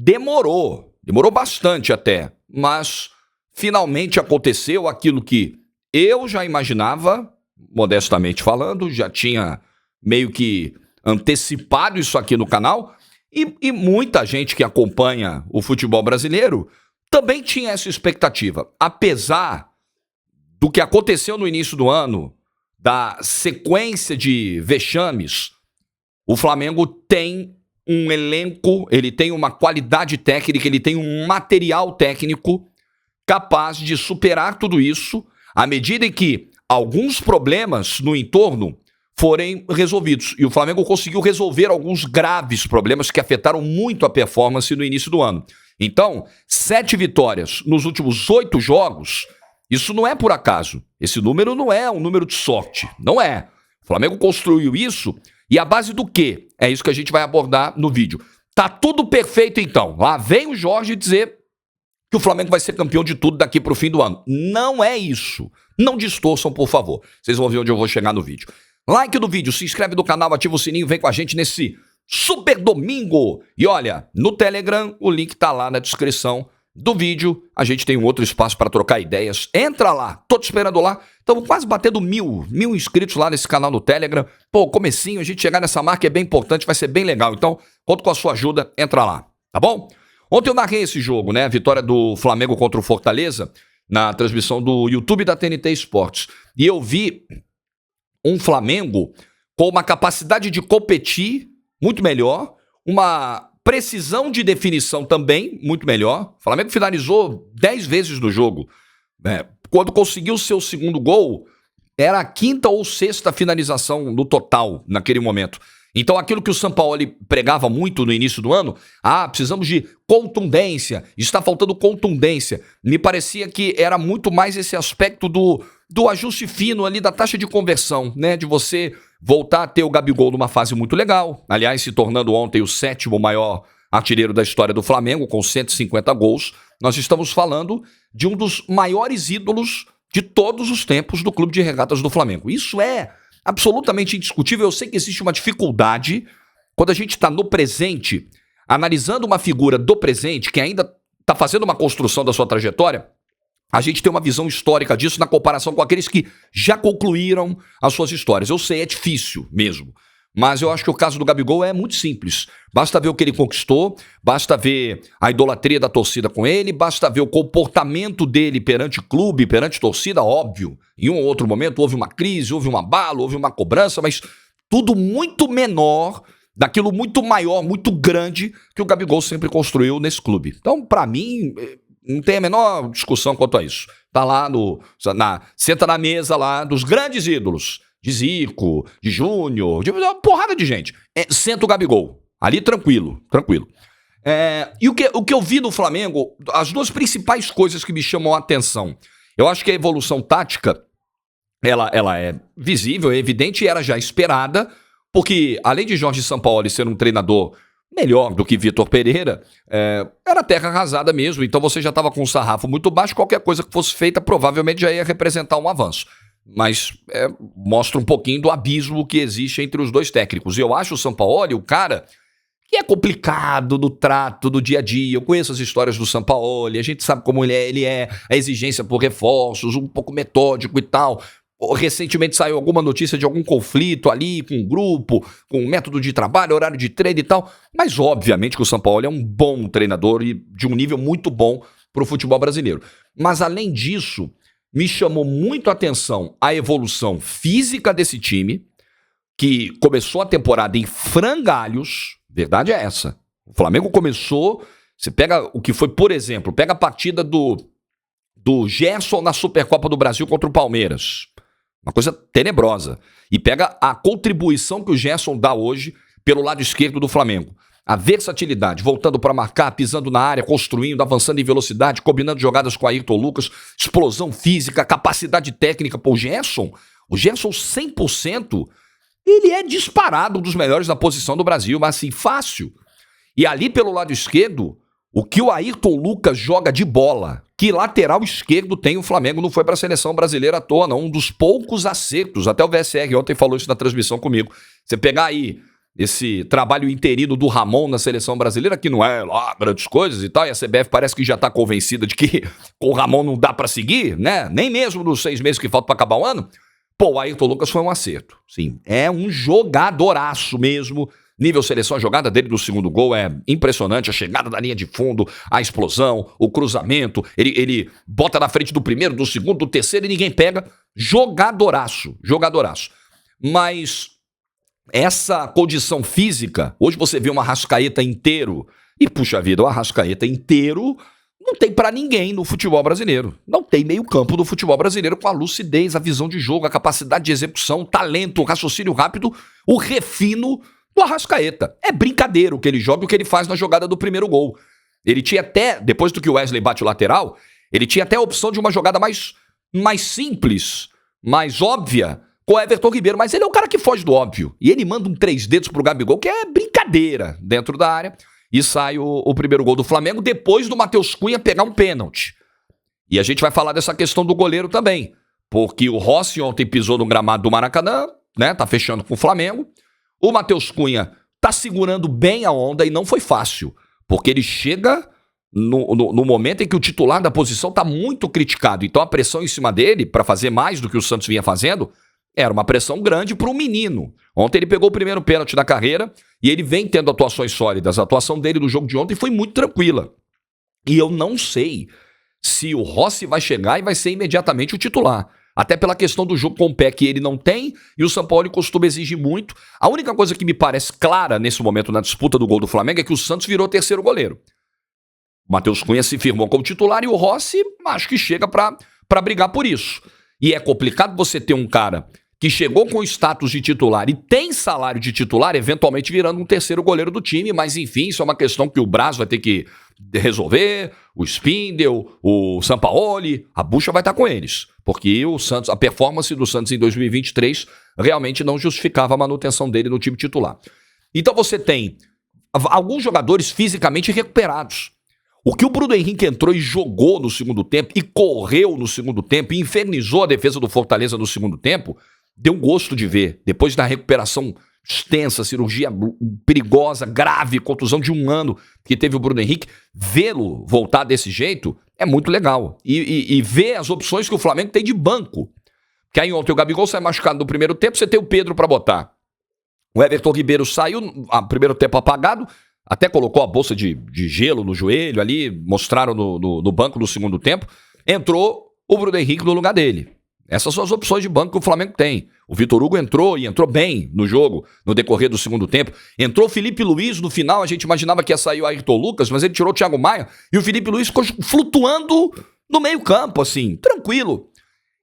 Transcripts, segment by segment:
demorou bastante até, mas finalmente aconteceu aquilo que eu já imaginava, modestamente falando, já tinha meio que antecipado isso aqui no canal, e muita gente que acompanha o futebol brasileiro também tinha essa expectativa. Apesar do que aconteceu no início do ano, da sequência de vexames, o Flamengo tem um elenco, ele tem uma qualidade técnica, ele tem um material técnico capaz de superar tudo isso à medida em que alguns problemas no entorno forem resolvidos. E o Flamengo conseguiu resolver alguns graves problemas que afetaram muito a performance no início do ano. Então, 7 vitórias nos últimos 8 jogos, isso não é por acaso. Esse número não é um número de sorte. Não é. O Flamengo construiu isso e a base do quê? É isso que a gente vai abordar no vídeo. Tá tudo perfeito então. Lá vem o Jorge dizer que o Flamengo vai ser campeão de tudo daqui pro fim do ano. Não é isso. Não distorçam, por favor. Vocês vão ver onde eu vou chegar no vídeo. Like no vídeo, se inscreve no canal, ativa o sininho, vem com a gente nesse super domingo. E olha, no Telegram, o link tá lá na descrição do vídeo. A gente tem um outro espaço para trocar ideias. Entra lá, tô te esperando lá. Estamos quase batendo mil inscritos lá nesse canal no Telegram. Pô, comecinho, a gente chegar nessa marca é bem importante, vai ser bem legal. Então, conto com a sua ajuda, entra lá, tá bom? Ontem eu narrei esse jogo, né? A vitória do Flamengo contra o Fortaleza, na transmissão do YouTube da TNT Esportes. E eu vi um Flamengo com uma capacidade de competir muito melhor, uma precisão de definição também muito melhor. O Flamengo finalizou 10 vezes no jogo. Quando conseguiu o seu segundo gol, era a 5ª ou 6ª finalização no total naquele momento. Então aquilo que o Sampaoli pregava muito no início do ano, precisamos de contundência, está faltando contundência. Me parecia que era muito mais esse aspecto do ajuste fino ali da taxa de conversão, né? De você voltar a ter o Gabigol numa fase muito legal, aliás, se tornando ontem o 7º maior artilheiro da história do Flamengo, com 150 gols. Nós estamos falando de um dos maiores ídolos de todos os tempos do Clube de Regatas do Flamengo. Isso é absolutamente indiscutível. Eu sei que existe uma dificuldade quando a gente está no presente, analisando uma figura do presente que ainda está fazendo uma construção da sua trajetória. A gente tem uma visão histórica disso na comparação com aqueles que já concluíram as suas histórias. Eu sei, é difícil mesmo. Mas eu acho que o caso do Gabigol é muito simples. Basta ver o que ele conquistou, basta ver a idolatria da torcida com ele, basta ver o comportamento dele perante clube, perante torcida, óbvio. Em um ou outro momento houve uma crise, houve um abalo, houve uma cobrança, mas tudo muito menor daquilo muito maior, muito grande que o Gabigol sempre construiu nesse clube. Então, pra mim, não tem a menor discussão quanto a isso. Tá lá senta na mesa lá dos grandes ídolos, de Zico, de Júnior, de uma porrada de gente. Senta o Gabigol, ali tranquilo. E o que eu vi no Flamengo, as duas principais coisas que me chamam a atenção. Eu acho que a evolução tática, ela é visível, é evidente e era já esperada, porque além de Jorge Sampaoli ser um treinador melhor do que Vitor Pereira, era terra arrasada mesmo, então você já estava com um sarrafo muito baixo, qualquer coisa que fosse feita provavelmente já ia representar um avanço. Mas mostra um pouquinho do abismo que existe entre os dois técnicos. E eu acho o Sampaoli o cara que é complicado no trato do dia a dia. Eu conheço as histórias do Sampaoli, a gente sabe como ele é, a exigência por reforços, um pouco metódico e tal. Recentemente saiu alguma notícia de algum conflito ali com o grupo, com o método de trabalho, horário de treino e tal. Mas obviamente que o Sampaoli é um bom treinador e de um nível muito bom para o futebol brasileiro. Mas além disso, me chamou muito a atenção a evolução física desse time, que começou a temporada em frangalhos. Verdade é essa. O Flamengo começou... Você pega o que foi, por exemplo, pega a partida do Gerson na Supercopa do Brasil contra o Palmeiras. Uma coisa tenebrosa. E pega a contribuição que o Gerson dá hoje pelo lado esquerdo do Flamengo. A versatilidade, voltando para marcar, pisando na área, construindo, avançando em velocidade, combinando jogadas com Ayrton Lucas, explosão física, capacidade técnica. Pô, o Gerson 100%, ele é disparado um dos melhores da posição do Brasil, mas assim, fácil. E ali pelo lado esquerdo, o que o Ayrton Lucas joga de bola, que lateral esquerdo tem o Flamengo, não foi para a seleção brasileira à toa, não. Um dos poucos acertos, até o VSR ontem falou isso na transmissão comigo. Você pegar aí esse trabalho interino do Ramon na seleção brasileira, que não é lá grandes coisas e tal, e a CBF parece que já tá convencida de que com o Ramon não dá pra seguir, né? Nem mesmo nos 6 meses que faltam pra acabar o ano. Pô, o Ayrton Lucas foi um acerto. Sim, é um jogadoraço mesmo. Nível seleção, a jogada dele do segundo gol é impressionante, a chegada da linha de fundo, a explosão, o cruzamento, ele bota na frente do primeiro, do segundo, do terceiro e ninguém pega. Jogadoraço, jogadoraço. Mas essa condição física, hoje você vê uma Arrascaeta inteiro, e puxa vida, o Arrascaeta inteiro não tem pra ninguém no futebol brasileiro. Não tem meio campo do futebol brasileiro com a lucidez, a visão de jogo, a capacidade de execução, o talento, o raciocínio rápido, o refino do Arrascaeta. É brincadeira o que ele joga e o que ele faz na jogada do primeiro gol. Ele tinha até, depois do que o Wesley bate o lateral, ele tinha até a opção de uma jogada mais simples, mais óbvia, com o Everton Ribeiro, mas ele é um cara que foge do óbvio. E ele manda um 3 dedos pro Gabigol, que é brincadeira dentro da área, e sai o primeiro gol do Flamengo, depois do Matheus Cunha pegar um pênalti. E a gente vai falar dessa questão do goleiro também, porque o Rossi ontem pisou no gramado do Maracanã, né, tá fechando com o Flamengo. O Matheus Cunha tá segurando bem a onda e não foi fácil, porque ele chega no momento em que o titular da posição tá muito criticado. Então a pressão em cima dele, para fazer mais do que o Santos vinha fazendo, era uma pressão grande para o menino. Ontem ele pegou o primeiro pênalti da carreira e ele vem tendo atuações sólidas. A atuação dele no jogo de ontem foi muito tranquila. E eu não sei se o Rossi vai chegar e vai ser imediatamente o titular. Até pela questão do jogo com o pé que ele não tem e o Sampaoli costuma exigir muito. A única coisa que me parece clara nesse momento na disputa do gol do Flamengo é que o Santos virou terceiro goleiro. O Matheus Cunha se firmou como titular e o Rossi acho que chega para brigar por isso. E é complicado você ter um cara que chegou com o status de titular e tem salário de titular, eventualmente virando um terceiro goleiro do time, mas enfim, isso é uma questão que o Braz vai ter que resolver, o Spindel, o Sampaoli, a bucha vai estar com eles, porque o Santos, a performance do Santos em 2023 realmente não justificava a manutenção dele no time titular. Então você tem alguns jogadores fisicamente recuperados. O que o Bruno Henrique entrou e jogou no segundo tempo, e correu no segundo tempo, e infernizou a defesa do Fortaleza no segundo tempo, deu gosto de ver. Depois da recuperação extensa, cirurgia perigosa, grave, contusão de 1 ano que teve o Bruno Henrique, vê-lo voltar desse jeito é muito legal. E ver as opções que o Flamengo tem de banco. Que aí ontem o Gabigol sai machucado no primeiro tempo, você tem o Pedro para botar. O Everton Ribeiro saiu no primeiro tempo apagado, até colocou a bolsa de gelo no joelho ali, mostraram no banco no segundo tempo. Entrou o Bruno Henrique no lugar dele. Essas são as opções de banco que o Flamengo tem. O Vitor Hugo entrou e entrou bem no jogo, no decorrer do segundo tempo. Entrou o Felipe Luiz no final, a gente imaginava que ia sair o Ayrton Lucas, mas ele tirou o Thiago Maia e o Felipe Luiz ficou flutuando no meio campo, assim, tranquilo.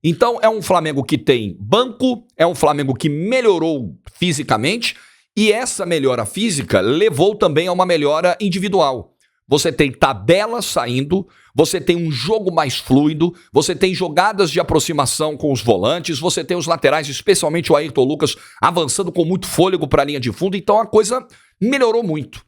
Então é um Flamengo que tem banco, é um Flamengo que melhorou fisicamente e essa melhora física levou também a uma melhora individual. Você tem tabela saindo, você tem um jogo mais fluido, você tem jogadas de aproximação com os volantes, você tem os laterais, especialmente o Ayrton Lucas, avançando com muito fôlego para a linha de fundo, então a coisa melhorou muito. O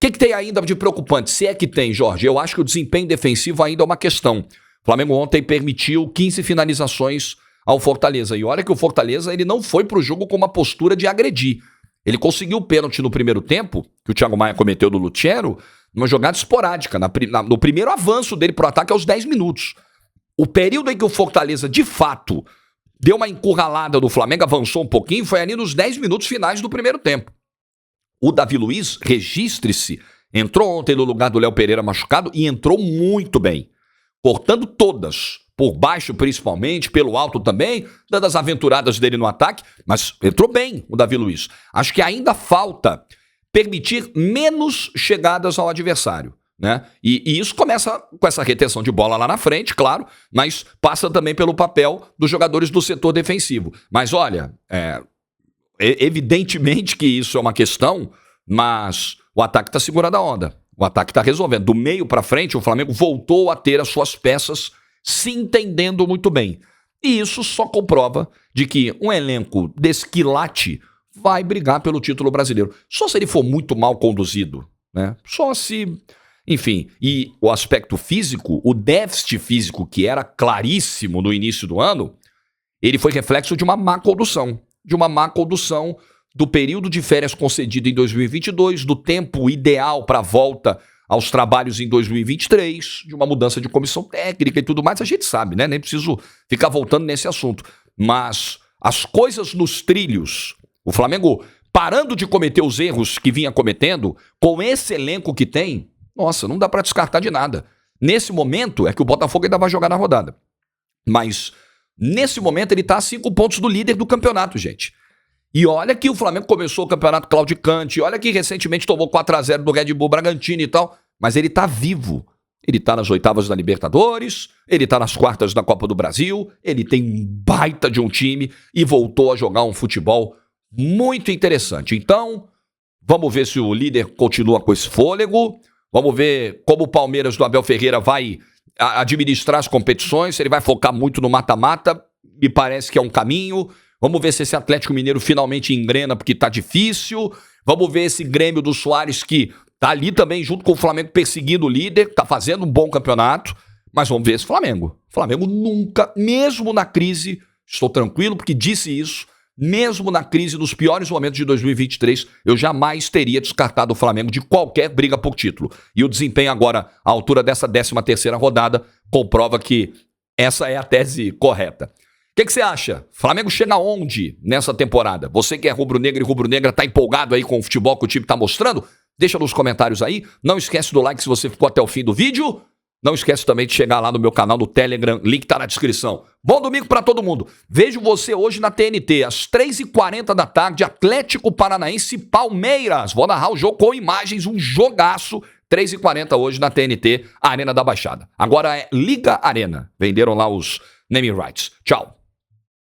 que tem ainda de preocupante? Se é que tem, Jorge, eu acho que o desempenho defensivo ainda é uma questão. O Flamengo ontem permitiu 15 finalizações ao Fortaleza, e olha que o Fortaleza ele não foi para o jogo com uma postura de agredir. Ele conseguiu o pênalti no primeiro tempo, que o Thiago Maia cometeu do Lutero, numa jogada esporádica, no primeiro avanço dele pro ataque aos 10 minutos. O período em que o Fortaleza, de fato, deu uma encurralada do Flamengo, avançou um pouquinho, foi ali nos 10 minutos finais do primeiro tempo. O Davi Luiz, registre-se, entrou ontem no lugar do Léo Pereira machucado e entrou muito bem, cortando todas, por baixo principalmente, pelo alto também, dando as aventuradas dele no ataque, mas entrou bem o Davi Luiz. Acho que ainda falta permitir menos chegadas ao adversário, né? E isso começa com essa retenção de bola lá na frente, claro, mas passa também pelo papel dos jogadores do setor defensivo. Mas olha, evidentemente que isso é uma questão, mas o ataque está segurando a onda, o ataque está resolvendo. Do meio para frente, o Flamengo voltou a ter as suas peças se entendendo muito bem. E isso só comprova de que um elenco desse quilate vai brigar pelo título brasileiro. Só se ele for muito mal conduzido, né? Só se... Enfim, e o aspecto físico, o déficit físico que era claríssimo no início do ano, ele foi reflexo de uma má condução do período de férias concedido em 2022, do tempo ideal para a volta aos trabalhos em 2023, de uma mudança de comissão técnica e tudo mais, a gente sabe, né? Nem preciso ficar voltando nesse assunto. Mas as coisas nos trilhos, o Flamengo parando de cometer os erros que vinha cometendo, com esse elenco que tem, nossa, não dá para descartar de nada. Nesse momento é que o Botafogo ainda vai jogar na rodada. Mas nesse momento ele está a 5 pontos do líder do campeonato, gente. E olha que o Flamengo começou o campeonato claudicante, olha que recentemente tomou 4-0 do Red Bull Bragantino e tal, mas ele tá vivo. Ele tá nas oitavas da Libertadores, ele tá nas quartas da Copa do Brasil, ele tem um baita de um time e voltou a jogar um futebol muito interessante. Então, vamos ver se o líder continua com esse fôlego, vamos ver como o Palmeiras do Abel Ferreira vai administrar as competições, se ele vai focar muito no mata-mata, me parece que é um caminho. Vamos ver se esse Atlético Mineiro finalmente engrena, porque tá difícil. Vamos ver esse Grêmio do Soares, que tá ali também junto com o Flamengo perseguindo o líder, tá fazendo um bom campeonato. Mas vamos ver esse Flamengo. O Flamengo nunca, mesmo na crise, estou tranquilo porque disse isso, mesmo na crise dos piores momentos de 2023, eu jamais teria descartado o Flamengo de qualquer briga por título. E o desempenho agora, à altura dessa 13ª rodada, comprova que essa é a tese correta. O que você acha? Flamengo chega aonde nessa temporada? Você que é rubro-negro e rubro-negra, tá empolgado aí com o futebol que o time tá mostrando? Deixa nos comentários aí. Não esquece do like se você ficou até o fim do vídeo. Não esquece também de chegar lá no meu canal do Telegram, link tá na descrição. Bom domingo pra todo mundo. Vejo você hoje na TNT, às 3h40 da tarde, Atlético Paranaense e Palmeiras. Vou narrar o jogo com imagens, um jogaço. 3h40 hoje na TNT, Arena da Baixada. Agora é Liga Arena. Venderam lá os naming rights. Tchau.